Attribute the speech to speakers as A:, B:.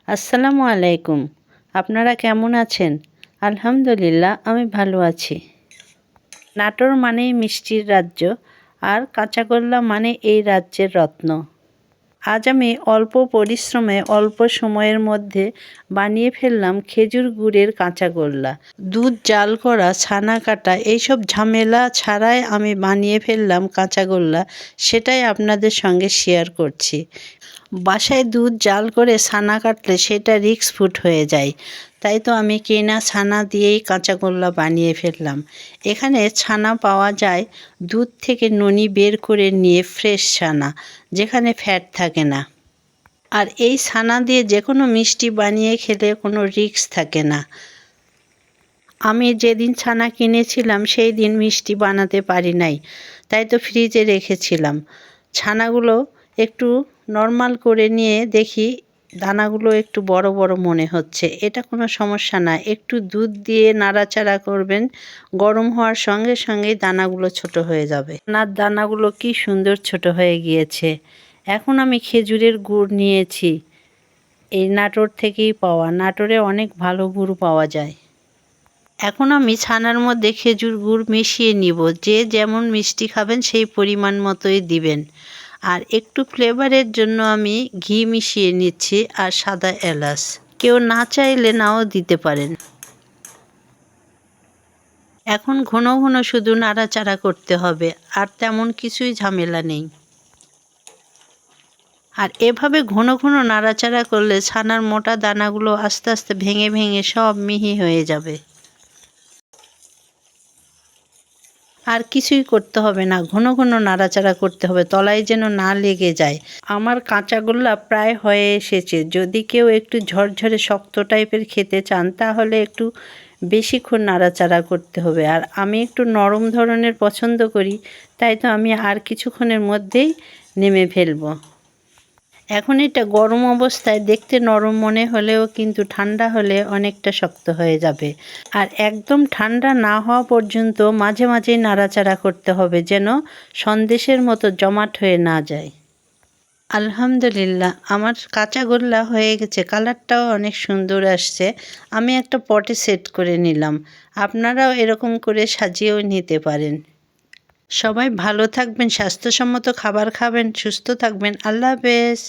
A: আসসালামু আলাইকুম। আপনারা কেমন আছেন? আলহামদুলিল্লাহ আমি ভালো আছি। নাটোর মানেই মিষ্টির রাজ্য, আর কাঁচাগোল্লা মানে এই রাজ্যের রত্ন। আজ আমি অল্প পরিশ্রমে অল্প সময়ের মধ্যে বানিয়ে ফেললাম খেজুর গুড়ের কাঁচাগোল্লা। দুধ জাল করা, ছানা কাটা এইসব ঝামেলা ছাড়াই আমি বানিয়ে ফেললাম কাঁচাগোল্লা, সেটাই আপনাদের সঙ্গে শেয়ার করছি। বাসায় দুধ জাল করে ছানা কাটলে সেটা রিস্ক ফুড হয়ে যায়, তাই তো আমি কেনা ছানা দিয়েই কাঁচাগোল্লা বানিয়ে ফেললাম। এখানে ছানা পাওয়া যায় দুধ থেকে ননি বের করে নিয়ে ফ্রেশ ছানা, যেখানে ফ্যাট থাকে না। আর এই ছানা দিয়ে যে কোনো মিষ্টি বানিয়ে খেলে কোনো রিস্ক থাকে না। আমি যেদিন ছানা কিনেছিলাম সেই দিন মিষ্টি বানাতে পারি নাই, তাই তো ফ্রিজে রেখেছিলাম। ছানাগুলো একটু নরমাল করে নিয়ে দেখি দানাগুলো একটু বড় বড় মনে হচ্ছে। এটা কোনো সমস্যা না, একটু দুধ দিয়ে নাড়াচাড়া করবেন, গরম হওয়ার সঙ্গে সঙ্গেই দানাগুলো ছোট হয়ে যাবে। দানাগুলো কি সুন্দর ছোট হয়ে গিয়েছে। এখন আমি খেজুরের গুড় নিয়েছি, এই নাটোর থেকেই পাওয়া। নাটোরে অনেক ভালো গুড় পাওয়া যায়। এখন আমি ছানার মধ্যে খেজুর গুড় মিশিয়ে নিব। যে যেমন মিষ্টি খাবেন সেই পরিমাণ মতোই দিবেন। আর একটু ফ্লেভারের জন্য আমি ঘি মিশিয়ে নিচ্ছি আর সাদা এলাচ। কেউ না চাইলে নাও দিতে পারেন। এখন ঘন ঘন শুধু নাড়াচাড়া করতে হবে, আর তেমন কিছুই ঝামেলা নেই। আর এভাবে ঘন ঘন নাড়াচাড়া করলে ছানার মোটা দানাগুলো আস্তে আস্তে ভেঙে ভেঙে সব মিহি হয়ে যাবে। আর কিছুই করতে হবে না, ঘন ঘন নাড়াচাড়া করতে হবে, তলায় যেন না লেগে যায়। আমার কাঁচাগোল্লা প্রায় হয়ে এসেছে। যদি কেউ একটু ঝরঝরে শক্ত টাইপের খেতে চান তাহলে একটু বেশিক্ষণ নাড়াচাড়া করতে হবে। আর আমি একটু নরম ধরনের পছন্দ করি, তাই তো আমি আর কিছুক্ষণের মধ্যেই নেমে ফেলবো। এখন এটা গরম অবস্থায় দেখতে নরম মনে হলেও কিন্তু ঠান্ডা হলে অনেকটা শক্ত হয়ে যাবে। আর একদম ঠান্ডা না হওয়া পর্যন্ত মাঝে মাঝেই নাড়াচাড়া করতে হবে, যেন সন্দেশের মতো জমাট হয়ে না যায়। আলহামদুলিল্লাহ আমার কাঁচাগোল্লা হয়ে গেছে, কালারটাও অনেক সুন্দর আসছে। আমি একটা পটে সেট করে নিলাম। আপনারাও এরকম করে সাজিয়েও নিতে পারেন। সবাই ভালো থাকবেন, স্বাস্থ্যসম্মত খাবার খাবেন, সুস্থ থাকবেন। আল্লাহ হাফেজ।